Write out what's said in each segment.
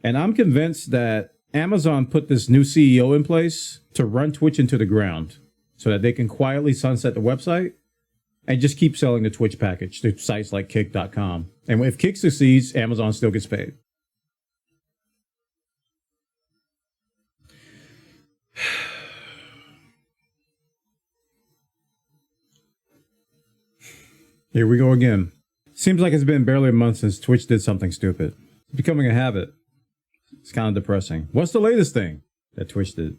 And I'm convinced that Amazon put this new CEO in place to run Twitch into the ground so that they can quietly sunset the website and just keep selling the Twitch package to sites like kick.com. And if Kick succeeds, Amazon still gets paid. Here we go again. Seems like it's been barely a month since Twitch did something stupid. It's becoming a habit. It's kind of depressing. What's the latest thing that Twitch did?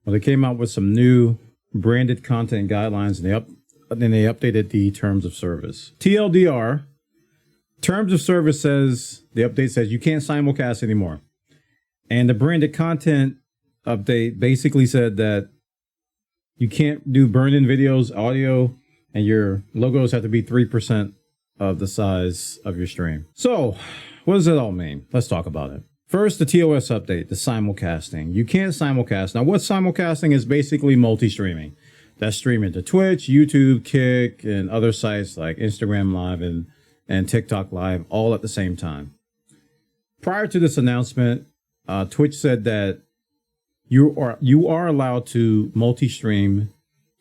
Well, they came out with some new branded content guidelines, and then they updated the terms of service. TLDR, terms of service says, the update says you can't simulcast anymore. And the branded content update basically said that you can't do burn-in videos, audio, and your logos have to be 3% of the size of your stream. So, what does it all mean? Let's talk about it. First, the TOS update, the simulcasting. You can't simulcast. Now, what simulcasting is basically multi-streaming. That's streaming to Twitch, YouTube, Kick, and other sites like Instagram Live and TikTok Live all at the same time. Prior to this announcement, Twitch said that you are allowed to multi-stream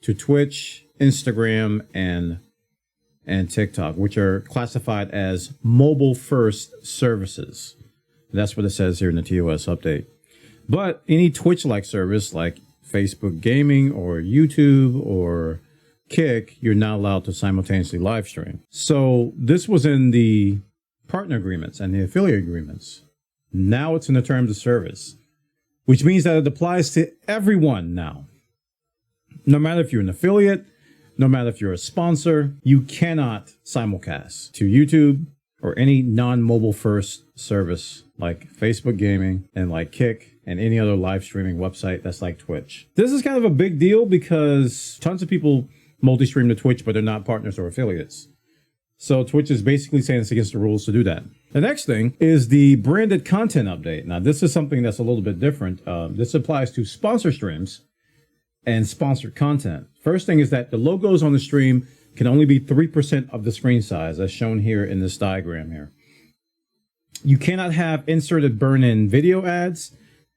to Twitch, Instagram, and TikTok, which are classified as mobile-first services. That's what it says here in the TOS update. But any Twitch-like service like Facebook Gaming or YouTube or Kick, you're not allowed to simultaneously live stream. So this was in the partner agreements and the affiliate agreements. Now it's in the terms of service, which means that it applies to everyone now. No matter if you're an affiliate, no matter if you're a sponsor, you cannot simulcast to YouTube or any non-mobile first service like Facebook Gaming and like Kick and any other live streaming website that's like Twitch. This is kind of a big deal because tons of people multi-stream to Twitch, but they're not partners or affiliates. So Twitch is basically saying it's against the rules to do that. The next thing is the branded content update. Now, this is something that's a little bit different. This applies to sponsor streams and sponsored content. First thing is that the logos on the stream can only be 3% of the screen size, as shown here in this diagram here. You cannot have inserted burn-in video ads,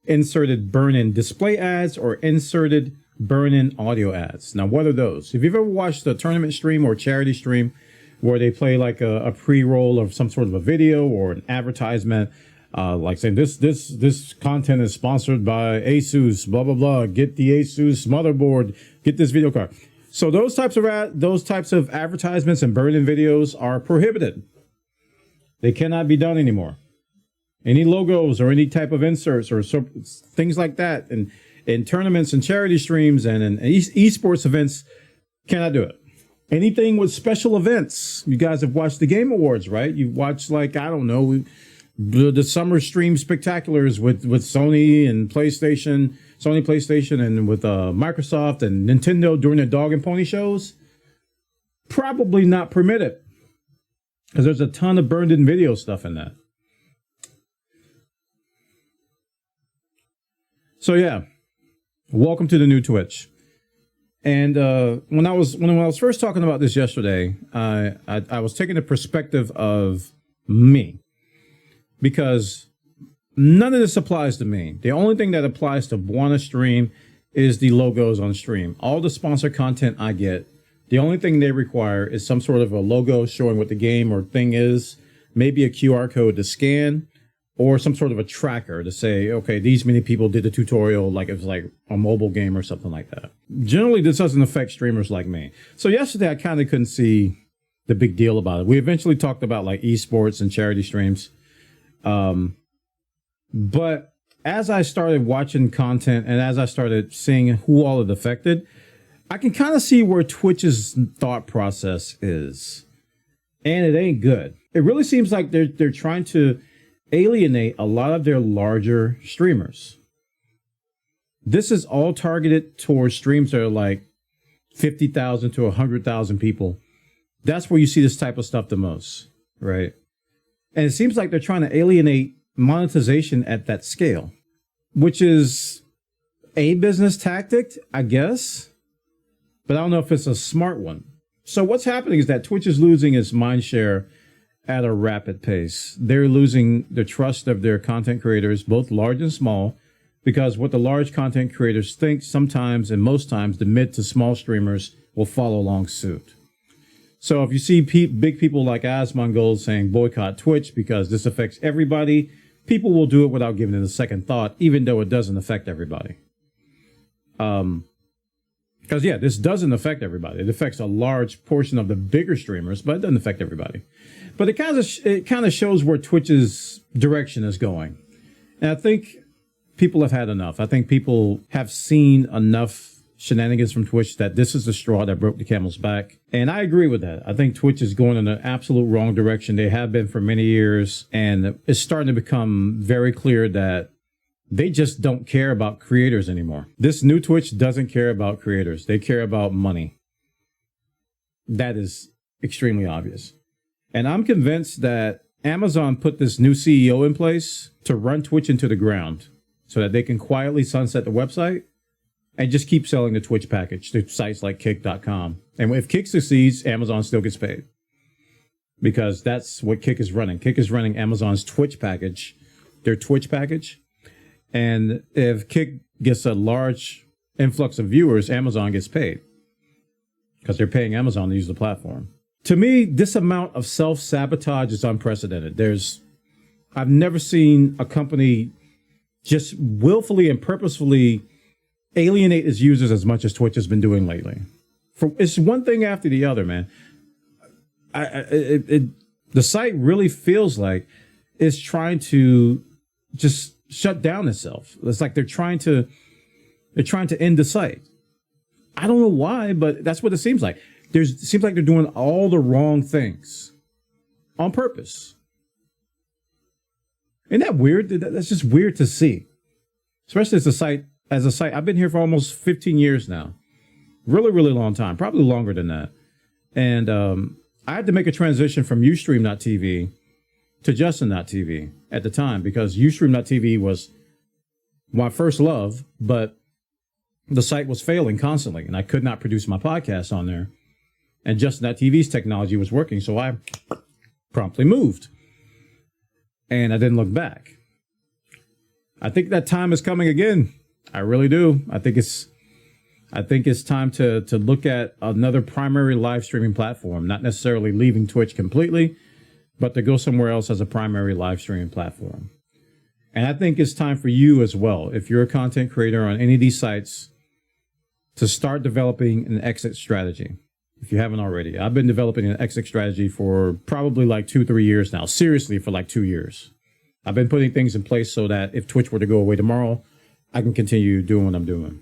inserted burn-in display ads, or inserted burn-in audio ads. Now, what are those? If you've ever watched a tournament stream or charity stream where they play like a pre-roll of some sort of a video or an advertisement, like saying this content is sponsored by Asus, blah blah blah. Get the Asus motherboard. Get this video card. So those types of advertisements and burn-in videos are prohibited. They cannot be done anymore. Any logos or any type of inserts or things like that, and in tournaments and charity streams and in esports events, cannot do it. Anything with special events. You guys have watched the Game Awards, right? You've watched, like, I don't know, the summer stream spectaculars with Sony and PlayStation, and with Microsoft and Nintendo during the dog and pony shows. Probably not permitted because there's a ton of burned-in video stuff in that. So yeah, welcome to the new Twitch. And when I was first talking about this yesterday, I was taking the perspective of me, because none of this applies to me. The only thing that applies to Bwana stream is the logos on stream. All the sponsor content I get, the only thing they require is some sort of a logo showing what the game or thing is, maybe a QR code to scan, or some sort of a tracker to say, okay, these many people did the tutorial, like it was like a mobile game or something like that. Generally, this doesn't affect streamers like me. So yesterday, I kind of couldn't see the big deal about it. We eventually talked about like esports and charity streams. But as I started watching content and as I started seeing who all it affected, I can kind of see where Twitch's thought process is. And it ain't good. It really seems like they're trying to alienate a lot of their larger streamers. This is all targeted towards streams that are like 50,000 to 100,000 people. That's where you see this type of stuff the most, right? And it seems like they're trying to alienate monetization at that scale, which is a business tactic, I guess, but I don't know if it's a smart one. So what's happening is that Twitch is losing its mind share at a rapid pace. They're losing the trust of their content creators, both large and small, because what the large content creators think sometimes and most times the mid to small streamers will follow along suit. So if you see big people like Asmongold saying boycott Twitch because this affects everybody, people will do it without giving it a second thought, even though it doesn't affect everybody. Because yeah, this doesn't affect everybody. It affects a large portion of the bigger streamers, but it doesn't affect everybody. But it kind of shows where Twitch's direction is going. And I think people have had enough. I think people have seen enough shenanigans from Twitch that this is the straw that broke the camel's back. And I agree with that. I think Twitch is going in the absolute wrong direction. They have been for many years. And it's starting to become very clear that they just don't care about creators anymore. This new Twitch doesn't care about creators. They care about money. That is extremely obvious. And I'm convinced that Amazon put this new CEO in place to run Twitch into the ground so that they can quietly sunset the website and just keep selling the Twitch package to sites like Kick.com. And if Kick succeeds, Amazon still gets paid. Because that's what Kick is running. Kick is running Amazon's Twitch package, their Twitch package. And if Kick gets a large influx of viewers, Amazon gets paid. Because they're paying Amazon to use the platform. To me, this amount of self-sabotage is unprecedented. I've never seen a company just willfully and purposefully alienate its users as much as Twitch has been doing lately. It's one thing after the other, man. The site really feels like it's trying to just shut down itself. It's like they're trying to end the site. I don't know why, but that's what it seems like. It seems like they're doing all the wrong things on purpose. Isn't that weird? That's just weird to see, especially as a site. I've been here for almost 15 years now. Really, really long time, probably longer than that. And I had to make a transition from Ustream.tv to Justin.tv at the time because Ustream.tv was my first love, but the site was failing constantly and I could not produce my podcast on there. And Justin.tv's technology was working, so I promptly moved. And I didn't look back. I think that time is coming again. I really do. I think it's time to look at another primary live streaming platform, not necessarily leaving Twitch completely, but to go somewhere else as a primary live streaming platform. And I think it's time for you as well, if you're a content creator on any of these sites, to start developing an exit strategy. If you haven't already, I've been developing an exit strategy for probably like 2-3 years now. Seriously, for like 2 years. I've been putting things in place so that if Twitch were to go away tomorrow, I can continue doing what I'm doing.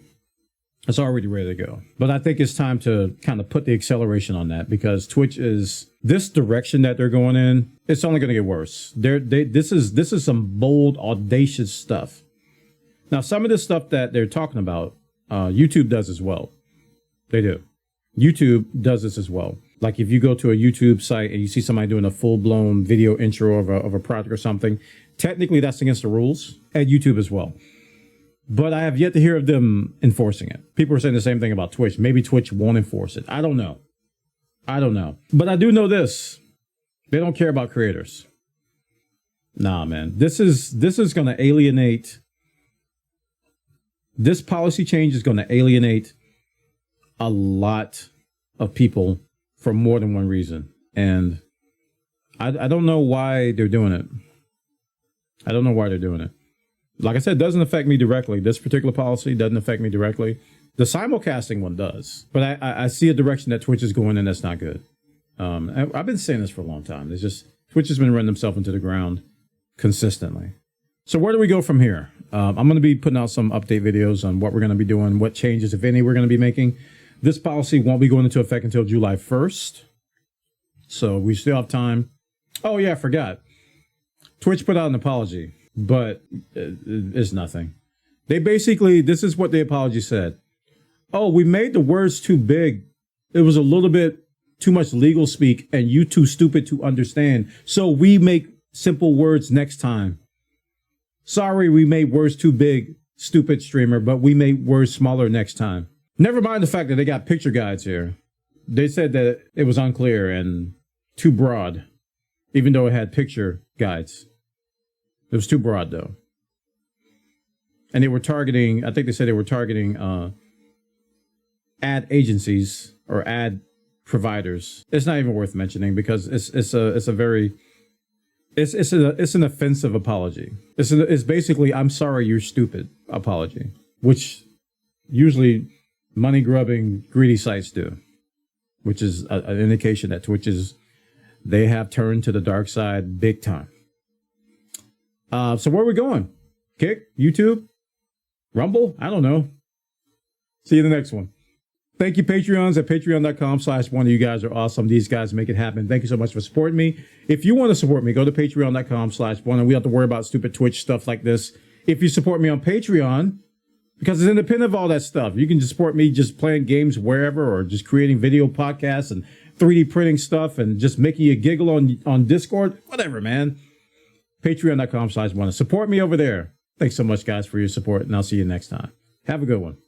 It's already ready to go. But I think it's time to kind of put the acceleration on that because Twitch is this direction that they're going in. It's only going to get worse. This is some bold, audacious stuff. Now, some of this stuff that they're talking about, YouTube does as well. They do. YouTube does this as well. Like if you go to a YouTube site and you see somebody doing a full-blown video intro of a product or something, technically that's against the rules at YouTube as well. But I have yet to hear of them enforcing it. People are saying the same thing about Twitch. Maybe Twitch won't enforce it. I don't know. But I do know this. They don't care about creators. Nah, man. This is going to alienate. This policy change is going to alienate a lot of people for more than one reason. And I don't know why they're doing it. I don't know why they're doing it. Like I said, it doesn't affect me directly. This particular policy doesn't affect me directly. The simulcasting one does. But I see a direction that Twitch is going in that's not good. I've been saying this for a long time. It's just Twitch has been running themselves into the ground consistently. So where do we go from here? I'm going to be putting out some update videos on what we're going to be doing, what changes, if any, we're going to be making. This policy won't be going into effect until July 1st. So we still have time. Oh, yeah, I forgot. Twitch put out an apology. But it's nothing. They basically, this is what the apology said. Oh, we made the words too big. It was a little bit too much legal speak and you too stupid to understand. So we make simple words next time. Sorry, we made words too big, stupid streamer, but we made words smaller next time. Never mind the fact that they got picture guides here. They said that it was unclear and too broad. even though it had picture guides. It was too broad, though. And they were targeting, I think they said they were targeting ad agencies or ad providers. It's not even worth mentioning because it's an offensive apology. It's basically, I'm sorry, you're stupid apology, which usually money grubbing, greedy sites do, which is an indication that they have turned to the dark side big time. So where are we going? Kick? YouTube? Rumble? I don't know. See you in the next one. Thank you, Patreons at patreon.com/Bwana. You guys are awesome. These guys make it happen. Thank you so much for supporting me. If you want to support me, go to patreon.com/Bwana. We don't have to worry about stupid Twitch stuff like this. If you support me on Patreon, because it's independent of all that stuff, you can just support me just playing games wherever or just creating video podcasts and 3D printing stuff and just making you giggle on Discord. Whatever, man. Patreon.com/Bwana. Support me over there. Thanks so much, guys, for your support, and I'll see you next time. Have a good one.